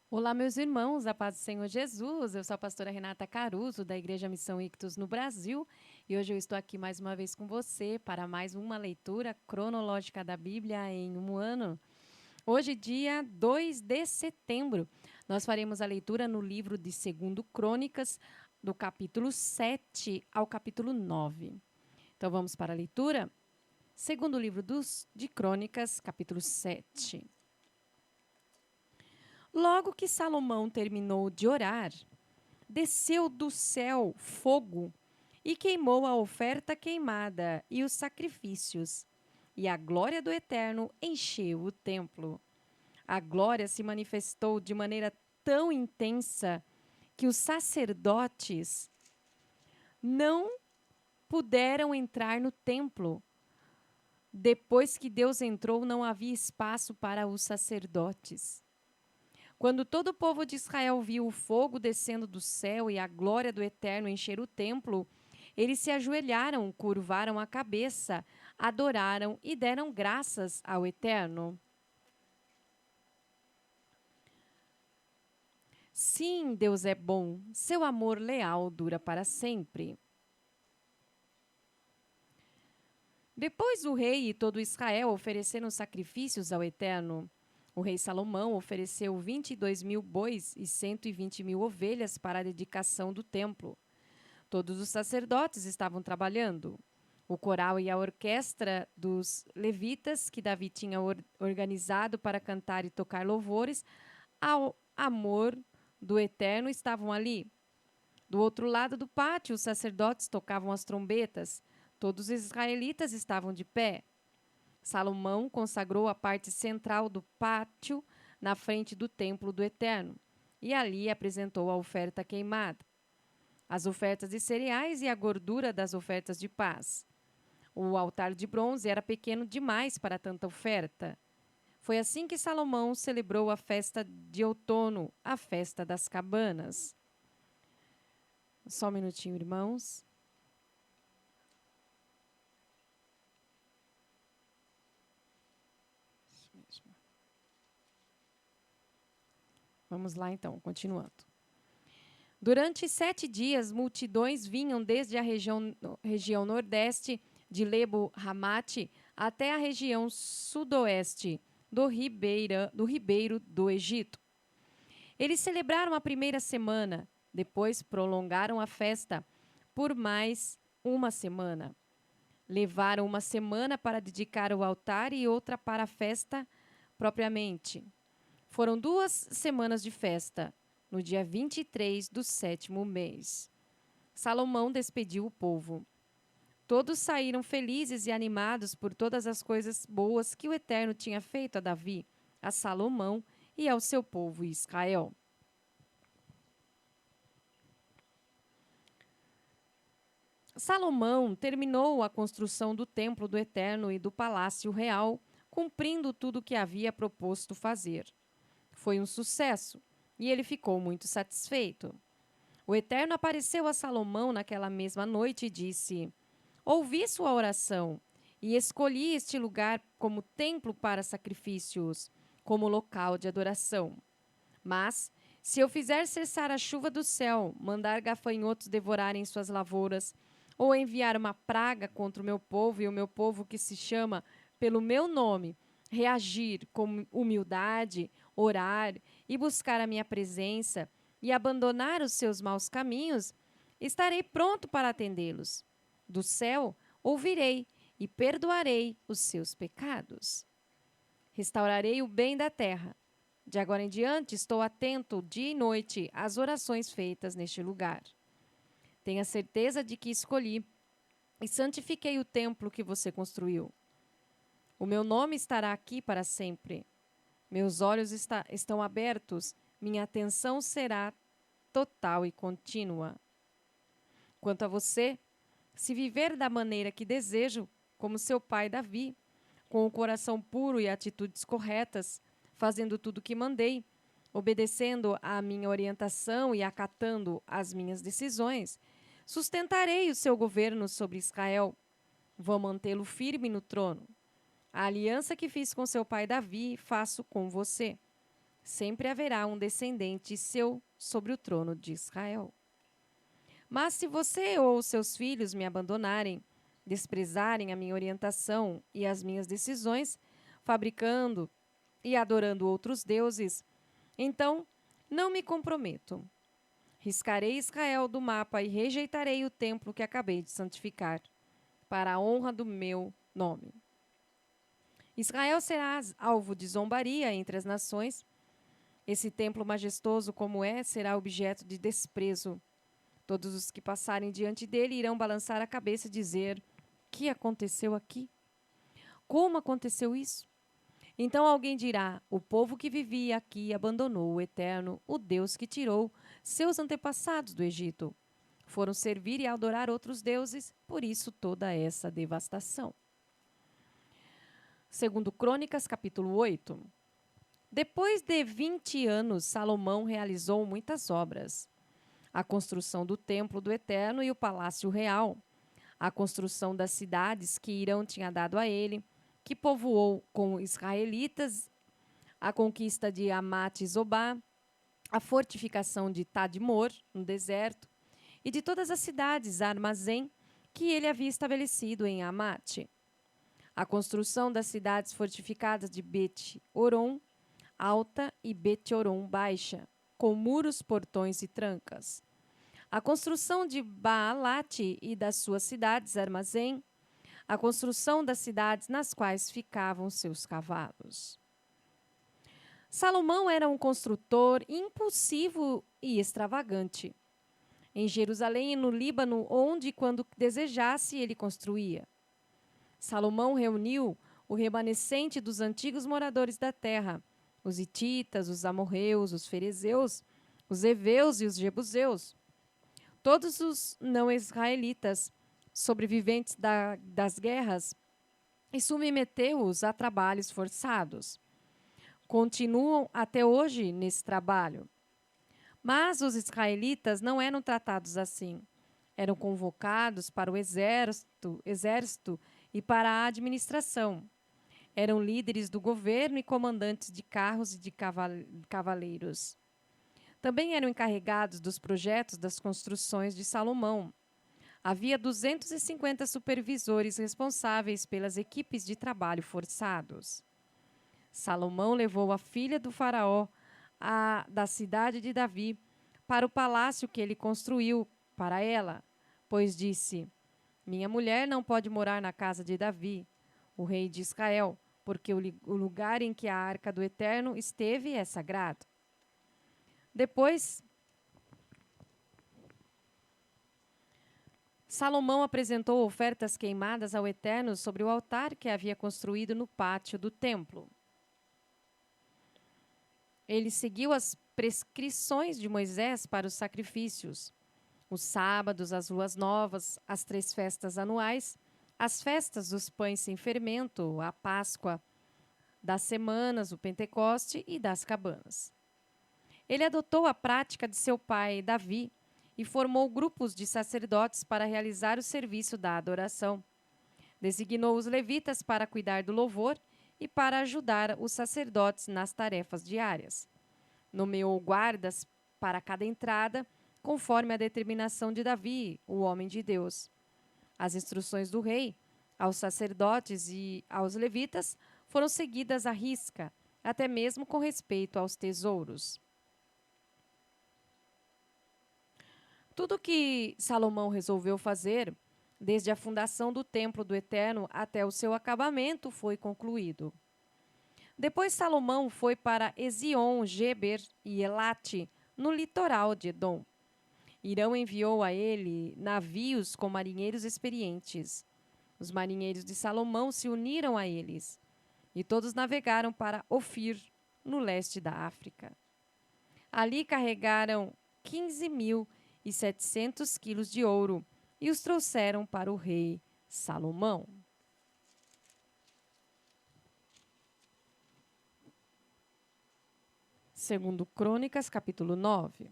Olá, meus irmãos, a paz do Senhor Jesus. Eu sou a pastora Renata Caruso, da Igreja Missão Ictus no Brasil, e hoje eu estou aqui mais uma vez com você para mais uma leitura cronológica da Bíblia em um ano. Hoje, dia 2 de setembro, nós faremos a leitura no livro de 2 Crônicas, do capítulo 7 ao capítulo 9. Então vamos para a leitura? Segundo livro de Crônicas, capítulo 7. Logo que Salomão terminou de orar, desceu do céu fogo e queimou a oferta queimada e os sacrifícios. E a glória do Eterno encheu o templo. A glória se manifestou de maneira tão intensa que os sacerdotes não puderam entrar no templo. Depois que Deus entrou, não havia espaço para os sacerdotes. Quando todo o povo de Israel viu o fogo descendo do céu e a glória do Eterno encher o templo, eles se ajoelharam, curvaram a cabeça, adoraram e deram graças ao Eterno. Sim, Deus é bom, seu amor leal dura para sempre. Depois o rei e todo Israel ofereceram sacrifícios ao Eterno. O rei Salomão ofereceu 22.000 bois e 120.000 ovelhas para a dedicação do templo. Todos os sacerdotes estavam trabalhando. O coral e a orquestra dos levitas, que Davi tinha organizado para cantar e tocar louvores ao amor do Eterno, estavam ali. Do outro lado do pátio, os sacerdotes tocavam as trombetas. Todos os israelitas estavam de pé. Salomão consagrou a parte central do pátio na frente do templo do Eterno, e ali apresentou a oferta queimada, as ofertas de cereais e a gordura das ofertas de paz. O altar de bronze era pequeno demais para tanta oferta. Foi assim que Salomão celebrou a festa de outono, a festa das cabanas. Só um minutinho, irmãos. Isso mesmo. Vamos lá então, continuando. Durante 7 dias, multidões vinham desde a região nordeste de Lebo-Hamate até a região sudoeste do Ribeiro do Egito. Eles celebraram a primeira semana, depois prolongaram a festa por mais uma semana. Levaram uma semana para dedicar o altar e outra para a festa propriamente. Foram 2 semanas de festa, no dia 23 do 7º mês. Salomão despediu o povo. Todos saíram felizes e animados por todas as coisas boas que o Eterno tinha feito a Davi, a Salomão e ao seu povo Israel. Salomão terminou a construção do templo do Eterno e do palácio real, cumprindo tudo o que havia proposto fazer. Foi um sucesso e ele ficou muito satisfeito. O Eterno apareceu a Salomão naquela mesma noite e disse: Ouvi sua oração e escolhi este lugar como templo para sacrifícios, como local de adoração. Mas, se eu fizer cessar a chuva do céu, mandar gafanhotos devorarem suas lavouras, ou enviar uma praga contra o meu povo e o meu povo que se chama pelo meu nome, reagir com humildade, orar e buscar a minha presença e abandonar os seus maus caminhos, estarei pronto para atendê-los. Do céu ouvirei e perdoarei os seus pecados. Restaurarei o bem da terra. De agora em diante, estou atento dia e noite às orações feitas neste lugar. Tenha certeza de que escolhi e santifiquei o templo que você construiu. O meu nome estará aqui para sempre. Meus olhos estão abertos, minha atenção será total e contínua. Quanto a você, se viver da maneira que desejo, como seu pai Davi, com o coração puro e atitudes corretas, fazendo tudo o que mandei, obedecendo à minha orientação e acatando as minhas decisões, sustentarei o seu governo sobre Israel. Vou mantê-lo firme no trono. A aliança que fiz com seu pai Davi, faço com você. Sempre haverá um descendente seu sobre o trono de Israel. Mas se você ou seus filhos me abandonarem, desprezarem a minha orientação e as minhas decisões, fabricando e adorando outros deuses, então não me comprometo. Riscarei Israel do mapa e rejeitarei o templo que acabei de santificar, para a honra do meu nome. Israel será alvo de zombaria entre as nações. Esse templo majestoso como é, será objeto de desprezo. Todos os que passarem diante dele irão balançar a cabeça e dizer: que aconteceu aqui? Como aconteceu isso? Então alguém dirá: o povo que vivia aqui abandonou o Eterno, o Deus que tirou seus antepassados do Egito. Foram servir e adorar outros deuses, por isso toda essa devastação. Segundo Crônicas, capítulo 8. Depois de 20 anos, Salomão realizou muitas obras. A construção do templo do Eterno e o palácio real, a construção das cidades que Irão tinha dado a ele, que povoou com israelitas, a conquista de Hamat e Zobá, a fortificação de Tadmor, no deserto, e de todas as cidades armazém que ele havia estabelecido em Hamat. A construção das cidades fortificadas de Bet-Oron Alta e Bet-Oron Baixa, com muros, portões e trancas. A construção de Baalate e das suas cidades armazém, a construção das cidades nas quais ficavam seus cavalos. Salomão era um construtor impulsivo e extravagante. Em Jerusalém e no Líbano, onde e quando desejasse, ele construía. Salomão reuniu o remanescente dos antigos moradores da terra, os hititas, os amorreus, os ferezeus, os heveus e os jebuseus, todos os não-israelitas, sobreviventes das guerras, e submeteu-os a trabalhos forçados. Continuam até hoje nesse trabalho. Mas os israelitas não eram tratados assim. Eram convocados para o exército e para a administração. Eram líderes do governo e comandantes de carros e de cavaleiros. Também eram encarregados dos projetos das construções de Salomão. Havia 250 supervisores responsáveis pelas equipes de trabalho forçados. Salomão levou a filha do faraó da cidade de Davi para o palácio que ele construiu para ela, pois disse: minha mulher não pode morar na casa de Davi, o rei de Israel, porque o lugar em que a arca do Eterno esteve é sagrado. Depois, Salomão apresentou ofertas queimadas ao Eterno sobre o altar que havia construído no pátio do templo. Ele seguiu as prescrições de Moisés para os sacrifícios, os sábados, as luas novas, as 3 festas anuais, as festas dos pães sem fermento, a Páscoa, das semanas, o Pentecoste e das cabanas. Ele adotou a prática de seu pai, Davi, e formou grupos de sacerdotes para realizar o serviço da adoração. Designou os levitas para cuidar do louvor e para ajudar os sacerdotes nas tarefas diárias. Nomeou guardas para cada entrada, conforme a determinação de Davi, o homem de Deus. As instruções do rei aos sacerdotes e aos levitas foram seguidas à risca, até mesmo com respeito aos tesouros. Tudo o que Salomão resolveu fazer, desde a fundação do templo do Eterno até o seu acabamento, foi concluído. Depois Salomão foi para Ezion, Geber e Elate, no litoral de Edom. Irão enviou a ele navios com marinheiros experientes. Os marinheiros de Salomão se uniram a eles, e todos navegaram para Ofir, no leste da África. Ali carregaram 15.700 quilos de ouro e os trouxeram para o rei Salomão. Segundo Crônicas, capítulo 9.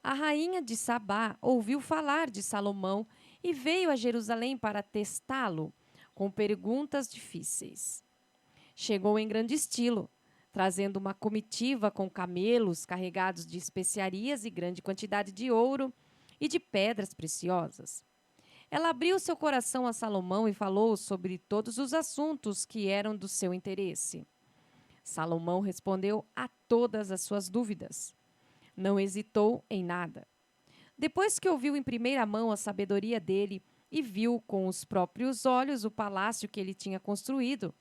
A rainha de Sabá ouviu falar de Salomão e veio a Jerusalém para testá-lo com perguntas difíceis. Chegou em grande estilo, trazendo uma comitiva com camelos carregados de especiarias e grande quantidade de ouro e de pedras preciosas. Ela abriu seu coração a Salomão e falou sobre todos os assuntos que eram do seu interesse. Salomão respondeu a todas as suas dúvidas. Não hesitou em nada. Depois que ouviu em primeira mão a sabedoria dele e viu com os próprios olhos o palácio que ele tinha construído,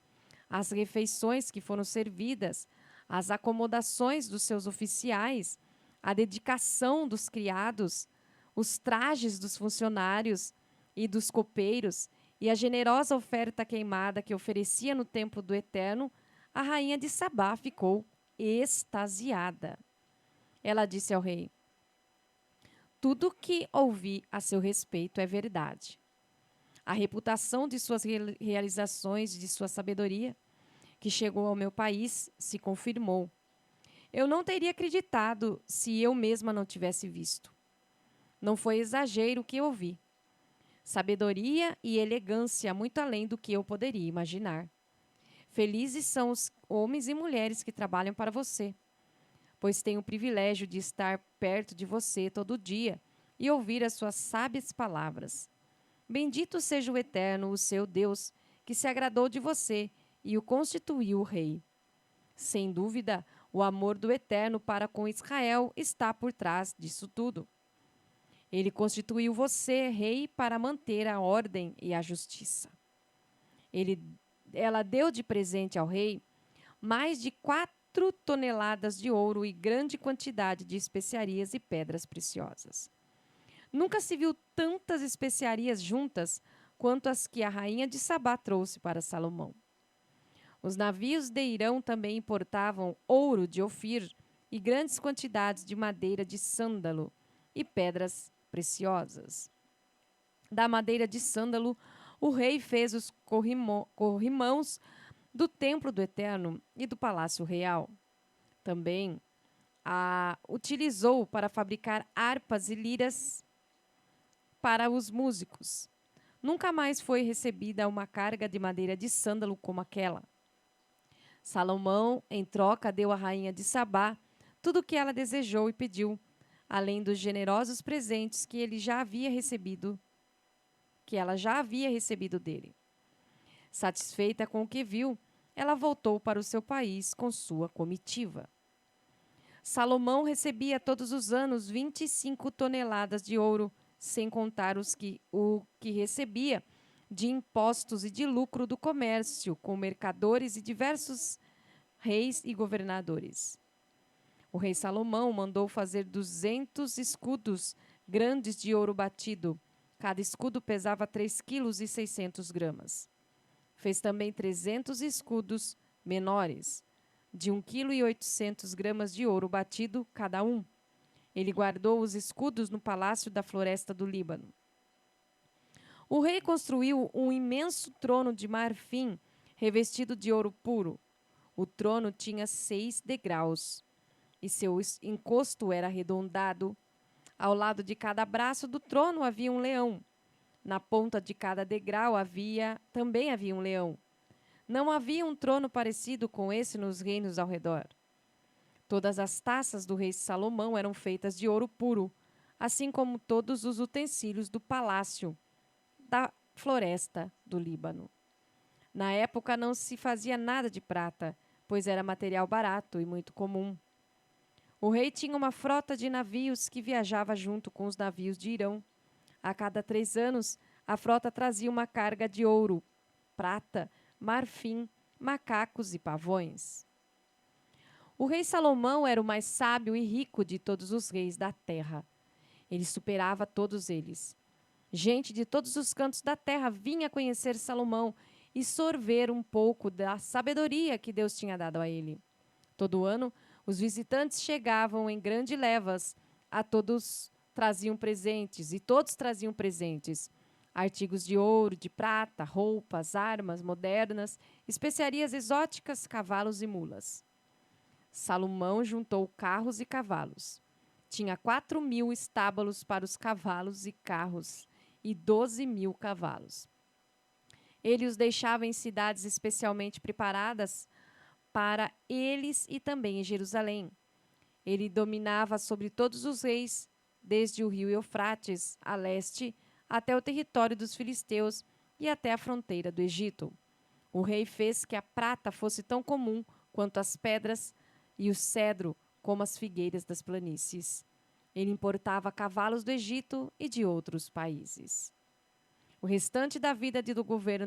as refeições que foram servidas, as acomodações dos seus oficiais, a dedicação dos criados, os trajes dos funcionários e dos copeiros e a generosa oferta queimada que oferecia no templo do Eterno, a rainha de Sabá ficou extasiada. Ela disse ao rei: tudo o que ouvi a seu respeito é verdade. A reputação de suas realizações e de sua sabedoria, que chegou ao meu país, se confirmou. Eu não teria acreditado se eu mesma não tivesse visto. Não foi exagero o que ouvi. Sabedoria e elegância muito além do que eu poderia imaginar. Felizes são os homens e mulheres que trabalham para você, pois tenho o privilégio de estar perto de você todo dia e ouvir as suas sábias palavras. Bendito seja o Eterno, o seu Deus, que se agradou de você e o constituiu rei. Sem dúvida, o amor do Eterno para com Israel está por trás disso tudo. Ele constituiu você rei para manter a ordem e a justiça. Ela deu de presente ao rei mais de 4 toneladas de ouro e grande quantidade de especiarias e pedras preciosas. Nunca se viu tantas especiarias juntas quanto as que a rainha de Sabá trouxe para Salomão. Os navios de Irão também importavam ouro de Ofir e grandes quantidades de madeira de sândalo e pedras preciosas. Da madeira de sândalo, o rei fez os corrimãos do templo do Eterno e do palácio real. Também a utilizou para fabricar harpas e liras para os músicos. Nunca mais foi recebida uma carga de madeira de sândalo como aquela. Salomão, em troca, deu à rainha de Sabá tudo o que ela desejou e pediu, além dos generosos presentes que ela já havia recebido dele. Satisfeita com o que viu, ela voltou para o seu país com sua comitiva. Salomão recebia todos os anos 25 toneladas de ouro, sem contar o que recebia de impostos e de lucro do comércio com mercadores e diversos reis e governadores. O rei Salomão mandou fazer 200 escudos grandes de ouro batido. Cada escudo pesava 3,6 kg. Fez também 300 escudos menores, de 1,8 kg de ouro batido cada um. Ele guardou os escudos no palácio da floresta do Líbano. O rei construiu um imenso trono de marfim, revestido de ouro puro. O trono tinha 6 degraus, e seu encosto era arredondado. Ao lado de cada braço do trono havia um leão. Na ponta de cada degrau também havia um leão. Não havia um trono parecido com esse nos reinos ao redor. Todas as taças do rei Salomão eram feitas de ouro puro, assim como todos os utensílios do palácio da floresta do Líbano. Na época não se fazia nada de prata, pois era material barato e muito comum. O rei tinha uma frota de navios que viajava junto com os navios de Irão. A cada 3 anos, a frota trazia uma carga de ouro, prata, marfim, macacos e pavões. O rei Salomão era o mais sábio e rico de todos os reis da terra. Ele superava todos eles. Gente de todos os cantos da terra vinha conhecer Salomão e sorver um pouco da sabedoria que Deus tinha dado a ele. Todo ano, os visitantes chegavam em grandes levas, todos traziam presentes, artigos de ouro, de prata, roupas, armas modernas, especiarias exóticas, cavalos e mulas. Salomão juntou carros e cavalos. Tinha 4.000 estábulos para os cavalos e carros e 12.000 cavalos. Ele os deixava em cidades especialmente preparadas para eles e também em Jerusalém. Ele dominava sobre todos os reis, desde o rio Eufrates, a leste, até o território dos filisteus e até a fronteira do Egito. O rei fez que a prata fosse tão comum quanto as pedras e o cedro como as figueiras das planícies. Ele importava cavalos do Egito e de outros países. O restante da vida do governo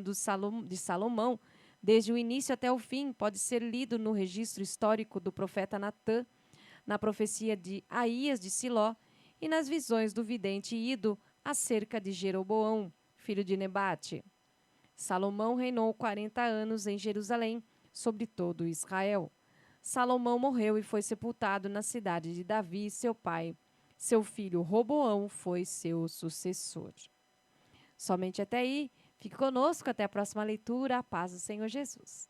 de Salomão, desde o início até o fim, pode ser lido no registro histórico do profeta Natã, na profecia de Aías de Siló e nas visões do vidente Ido acerca de Jeroboão, filho de Nebate. Salomão reinou 40 anos em Jerusalém, sobre todo Israel. Salomão morreu e foi sepultado na cidade de Davi, seu pai. Seu filho Roboão foi seu sucessor. Somente até aí. Fique conosco até a próxima leitura. A paz do Senhor Jesus.